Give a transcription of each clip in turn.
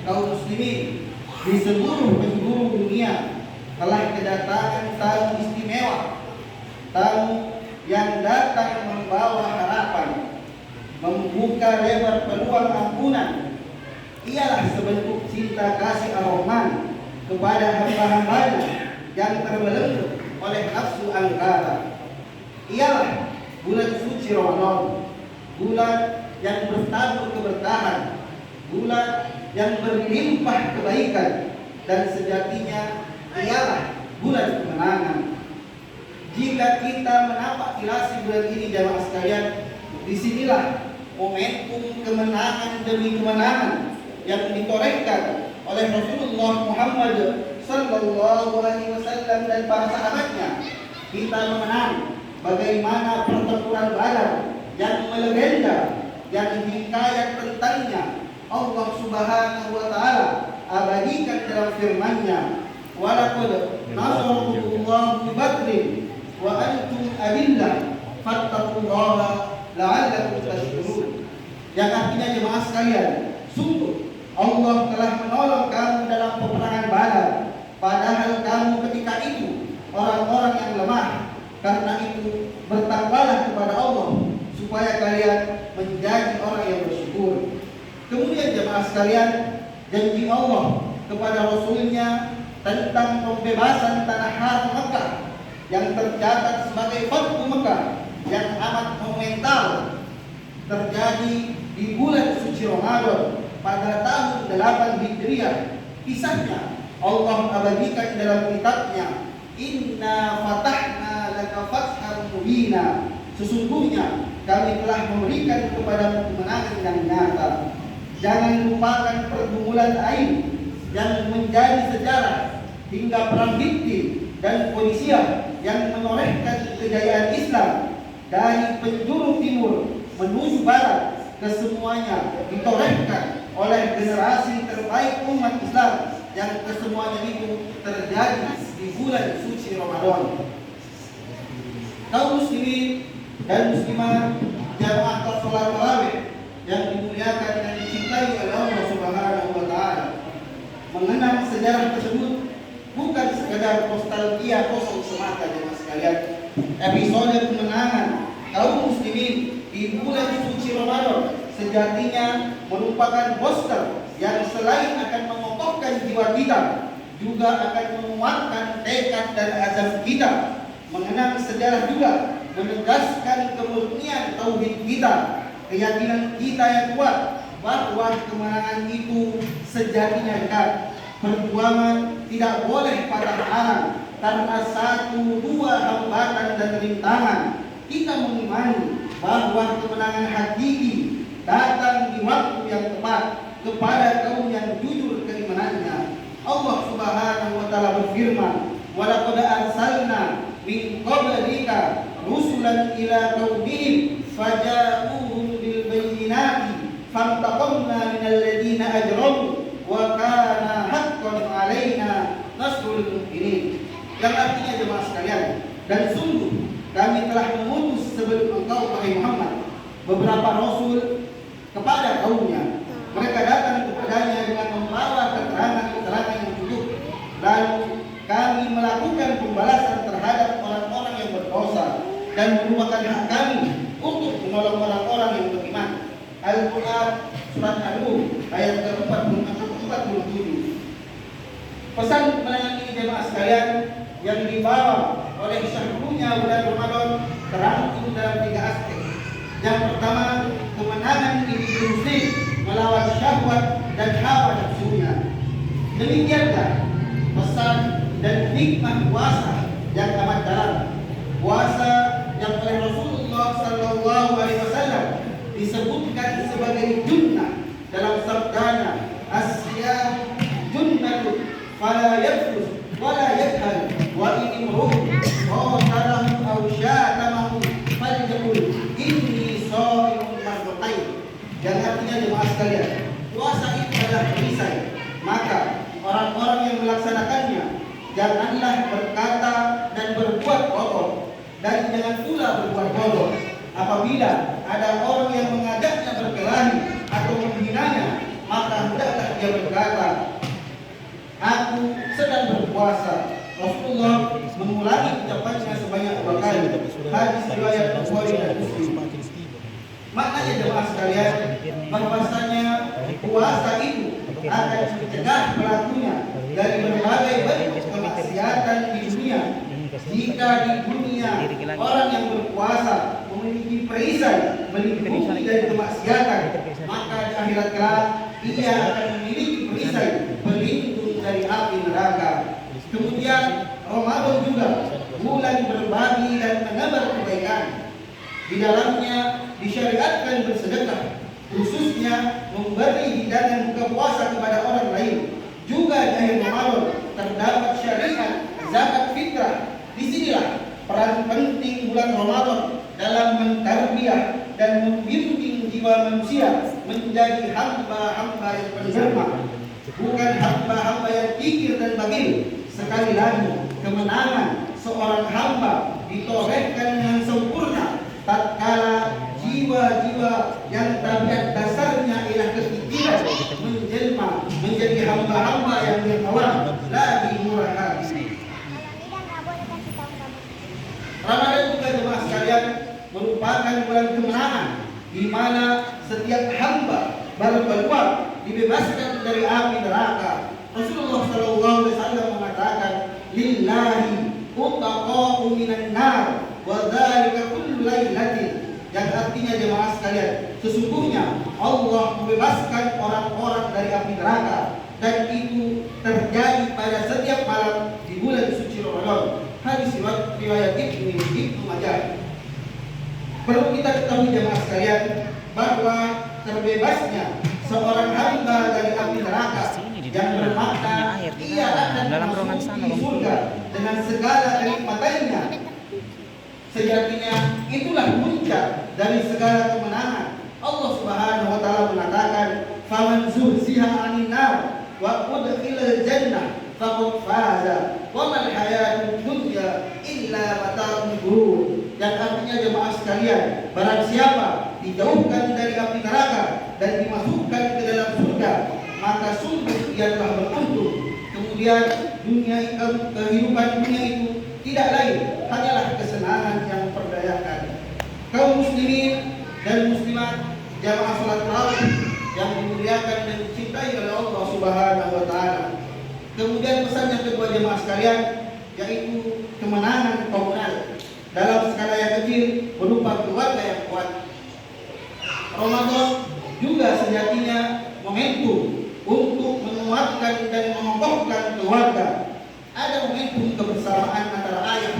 kaum muslimin di seluruh penjuru dunia telah kedatangan tamu istimewa, tamu yang datang membawa harapan, membuka lebar peluang ampunan. Ialah sebentuk cinta kasih Ar-Rahman kepada hamba-hambanya yang terbelenggu oleh nafsu angkara. Ialah bulan suci Ramadan, bulan yang bertabur keberkahan, bulan yang berlimpah kebaikan, dan sejatinya ialah bulan kemenangan. Jika kita menapak kilasi bulan ini, jamaah sekalian, disinilah momentum kemenangan demi kemenangan yang ditorehkan oleh Rasulullah Muhammad sallallahu alaihi wasallam dan para sahabatnya. Kita mengenang bagaimana pertempuran Badar yang melegenda, yang hikayat tentangnya Allah Subhanahu wa taala abadikan dalam firman-Nya, "Walaqad nasarakumullahu bi Badrin wa antum adillah fattaqullaha la'allakum tashkurun." Yang artinya, jemaah sekalian, sungguh Allah telah menolong kamu dalam peperangan Badar, padahal kamu ketika itu orang-orang yang lemah. Karena itu bertakwalah kepada Allah supaya kalian menjadi orang yang bersyukur. Kemudian jemaah sekalian, janji Allah kepada Rasulnya tentang pembebasan tanah haram Mekah yang tercatat sebagai Fathu Mekah yang amat monumental terjadi di bulan suci Ramadan pada tahun 8 Hijriah. Kisahnya Allah abadikan dalam kitabnya, "Inna fatahna laka fathan mubina." Sesungguhnya kami telah memberikan kepada kemenangan yang nyata. Jangan lupakan pergumulan air yang menjadi sejarah hingga perang Hittin dan Qadisiyah yang menorehkan kejayaan Islam dari penjuru timur menuju barat. Kesemuanya ditorehkan oleh generasi terbaik umat Islam yang kesemuanya itu terjadi di bulan suci Ramadan. Kaum muslimin dan muslimat jamaah salat tarawih yang dimuliakan dan dicintai oleh Allah Subhanahu wa taala, mengenang sejarah tersebut bukan sekadar nostalgia kosong semata, jemaah sekalian. Episode kemenangan kaum muslimin di bulan suci Ramadan sejatinya merupakan poster yang selain akan mengokohkan jiwa kita, juga akan menguatkan tekad dan azam kita. Mengenang sejarah juga menegaskan kemurnian tauhid kita, keyakinan kita yang kuat bahwa kemenangan itu sejatinya dekat. Perjuangan tidak boleh patah arang karena satu dua hambatan dan rintangan. Kita mengimani bahwa kemenangan hakiki datang di waktu yang tepat kepada kaum yang jujur keimanannya. Allah Subhanahu wa taala berfirman, "Wa laqad arsalna min qablika rusulan ila qaumihim faja'uhum bil bayyinati fantaqamna minal ladina ajramu wa kana haqqan 'alaina nasrul mu'minin." Yang artinya, jemaah sekalian, dan sungguh kami telah mengutus sebelum engkau, wahai Muhammad, beberapa rasul kepada kaumnya. Mereka datang kepadanya dengan membawa keterangan-keterangan yang cukup. Lalu kami melakukan pembalasan terhadap orang-orang yang berdosa dan merupakan hak kami untuk menolong orang-orang yang beriman. Al-Quran surat An-Nur ayat ke-47. Pesan kemenangan ini, jemaah sekalian, yang dibawa oleh syahrunya bulan Ramadan terangkum dalam 3 aspek. Yang pertama, kemenangan individu muslim melawan syahwat dan hawa nafsunya. Demikianlah pesan dan hikmah puasa yang amat dalam. Puasa yang oleh Rasulullah sallallahu alaihi wasallam disebutkan sebagai junnah dalam sabdanya, "As-siyam junnatun fala yafrus wala yakhal wa in imru'un qatalahu aw syatamahu falyaqul inni sha'imun marratayn." Yang artinya, jemaah sekalian, puasa itu adalah perisai. Maka orang-orang yang melaksanakannya janganlah berkata dan berbuat kotor, dan jangan pula berbuat bodoh. Apabila ada orang yang mengajaknya berkelahi atau menghinanya, maka hendaklah dia berkata, aku sedang berpuasa. Rasulullah mengulangi ucapannya sebanyak 2 kali. Hadis riwayat Bukhari dan Muslim. Maknanya jemaah sekalian, bahwasanya puasa itu akan mencegah pelakunya dari berbagai bentuk kemaksiatan di dunia. Jika di dunia orang yang berpuasa memiliki perisai melindungi dari kemaksiatan, maka di akhirat kelak ia akan memiliki perisai pelindung dari api neraka. Kemudian Ramadan juga bulan berbagi dan menebar kebaikan. Di dalamnya disyariatkan bersedekah, khususnya memberi hidangan buka puasa kepada orang lain. Juga di akhir Ramadan terdapat syariat zakat fitrah. Disinilah peran penting bulan Ramadan dalam mentarbiyah dan membimbing jiwa manusia menjadi hamba-hamba yang penderma, bukan hamba-hamba yang kikir dan bagil. Sekali lagi, kemenangan seorang hamba ditorehkan dengan sempurna tatkala jiwa-jiwa yang tabiat dasarnya ialah kekikiran menjelma menjadi hamba-hamba yang dermawan lagi murah hati. Ramadan juga jemaah sekalian merupakan bulan kemenangan di mana setiap hamba berpeluang dibebaskan dari api neraka. Rasulullah SAW mengatakan, lillahi utaqa'u minan nar wa dzalika kullu lailatin. Yang artinya jemaah sekalian, sesungguhnya Allah membebaskan orang-orang dari api neraka, dan itu terjadi pada setiap malam di bulan suci Ramadan. Hadis riwayat Ibnu Majah. Perlu kita ketahui jemaah sekalian bahwa terbebasnya seorang hamba dari api neraka yang bermakna ia akan masuk di surga dengan segala kenikmatannya. Sejatinya itulah puncak dari segala kemenangan. Allah Subhanahu wa taala mengatakan, "Faman zuhziha 'anil nar wa udkhilal jannah faqad faza wa mal hayatud dunya illa mata'ul ghurur." Yang artinya jemaah sekalian, barang siapa dijauhkan dari api neraka dan dimasukkan ke dalam surga, maka sungguh ia telah beruntung. Kemudian kehidupan dunia itu tidak lain hanyalah kesenangan yang memperdayakan. Kaum muslimin dan muslimat jamaah salat tarawih yang dimuliakan dan dicintai oleh Allah Subhanahu wa taala. Kemudian pesan yang kedua jemaah sekalian, yaitu kemenangan komunal dalam skala yang kecil berupa keluarga yang kuat. Ramadan juga sejatinya momentum untuk menguatkan dan mengokohkan keluarga. Ada momentum kebersamaan antara ayah,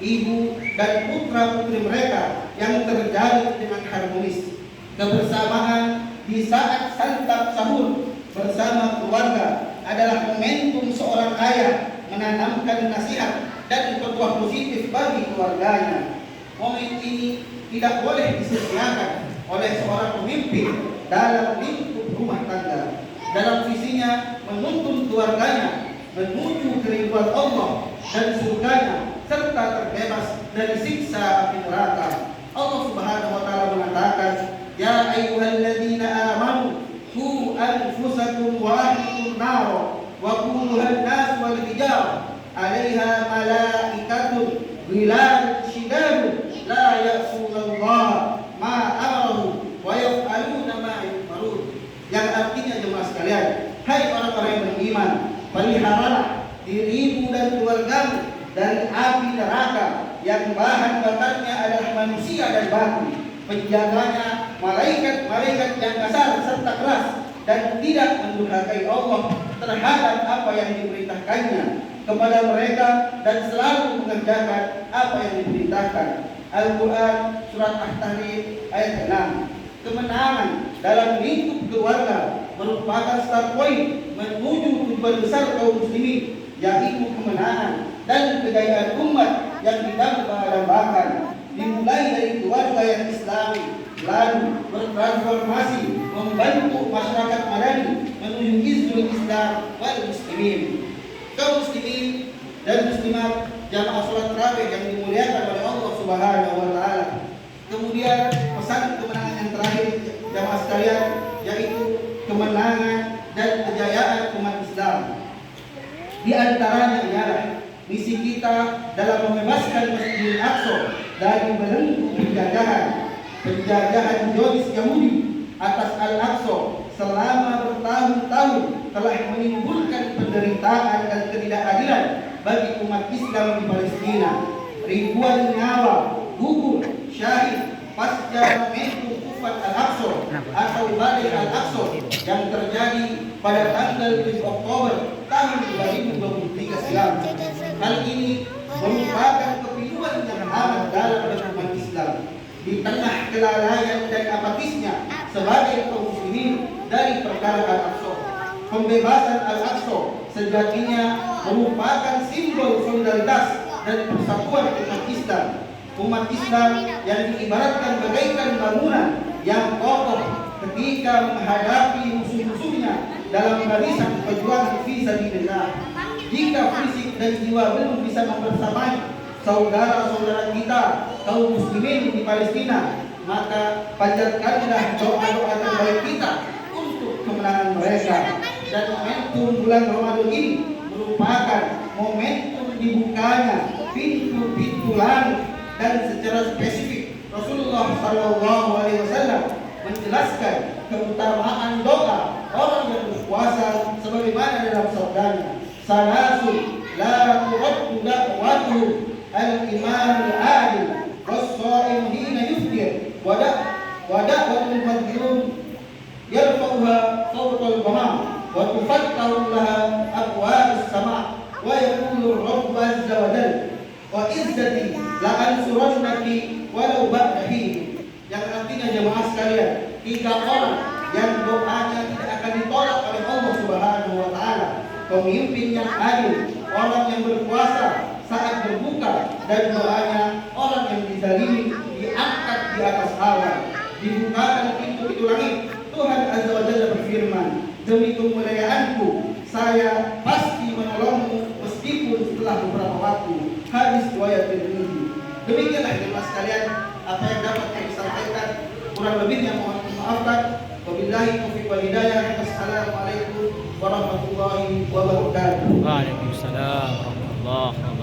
ibu, dan putra-putri mereka yang terjalin dengan harmonis. Kebersamaan di saat santap sahur bersama keluarga adalah momentum seorang ayah menanamkan nasihat dan petua positif bagi keluarganya. Momen ini tidak boleh disia-siakan oleh seorang pemimpin dalam lingkup rumah tangga. Dalam visinya menuntun keluarganya menuju keriduan Allah dan surganya serta terbebas dari siksa api neraka. Allah Subhanahu wa taala mengatakan, "Ya ayyuhalladzina amanu qu anfusakum wa ahlikum nar wa quduha an-nas wal hijarah 'alaiha malaikatun ghiladun shidadun la ya'sunallaha ma amaru wa yaf'aluna ma yu'marun." Yang artinya jemaah sekalian, hai orang-orang yang beriman, peliharalah dirimu dan keluargamu dari api neraka yang bahan bakarnya adalah manusia dan batu. Penjaganya malaikat-malaikat yang kasar serta keras dan tidak mendurhakai Allah terhadap apa yang diperintahkannya kepada mereka dan selalu mengerjakan apa yang diperintahkan. Al-Quran Surat At-Tahrim ayat 6. Kemenangan dalam lingkup keluarga merupakan start point menuju tujuan besar kaum muslimin, yaitu kemenangan dan kejayaan umat yang didambakan. Dimulai dari keluarga yang Islami, lalu bertransformasi membantu masyarakat madani menuju izul Islam wal muslimin. Kaum muslimin dan muslimat jamaah salat tarawih yang dimuliakan oleh Allah Subhanahu wa taala. Kemudian pesan kemenangan yang terakhir jamaah sekalian, yaitu kemenangan dan kejayaan umat Islam. Di antaranya ialah misi kita dalam membebaskan Masjidil Aqsa dari belenggu penjajahan Zionis Yahudi atas Al-Aqsa selama bertahun-tahun telah menimbulkan penderitaan dan ketidakadilan bagi umat Islam di Palestina. Ribuan nyawa gugur syahid pasca momentum Tufan Al-Aqsa atau Badai Al-Aqsa yang terjadi pada tanggal 7 Oktober tahun 2023 silam. Hal ini merupakan kepiluan yang amat dalam bagi umat Islam di tengah kelalaian dan apatisnya sebagai kaum muslimin dari perkara Al-Aqsa. Pembebasan Al-Aqsa sejatinya merupakan simbol solidaritas dan persatuan umat Islam. Umat Islam yang diibaratkan bagaikan bangunan yang kokoh ketika menghadapi musuh-musuhnya dalam barisan perjuangan fi sabilillah. Jika fisik dan jiwa belum bisa membersamai saudara-saudara kita kaum muslimin di Palestina, maka panjatkanlah doa-doa terbaik kita untuk kemenangan mereka. Dan momentum bulan Ramadan ini merupakan momentum dibukanya pintu-pintu langit, dan secara spesifik Rasulullah SAW menjelaskan keutamaan doa orang yang berpuasa sebagaimana dalam sabdanya, salasun la turaddu da'watuhu al-imam al-adil was-sha'im hina yuftir wa da'watul madlum yarfa'uha fawqal ghamam wa tufattahu laha abwabus sama' wa yaqulu Rabb azza wa jalla wa izzati la ansurannaki walau ba'dahi. Yang artinya jemaah sekalian, 3 orang yang doanya tidak akan ditolak oleh Allah Subhanahu wa taala. Pemimpin yang adil, orang yang berpuasa saat berbuka, dan doanya orang yang dizalimi diangkat di atas awan. Dibukakan pintu-pintu langit. Tuhan Azza wa Jalla berfirman, demi kemuliaanku saya pasti menolongmu meskipun setelah beberapa waktu. Hadis riwayat Tirmidzi. Demikianlah jemaah sekalian apa yang dapat kami sampaikan, kurang lebihnya mohon dimaafkan. Wabillahi taufiq wal hidayah. Wassalamualaikum warahmatullahi wabarakatuh. Waalaikumsalam warahmatullahi wabarakatuh.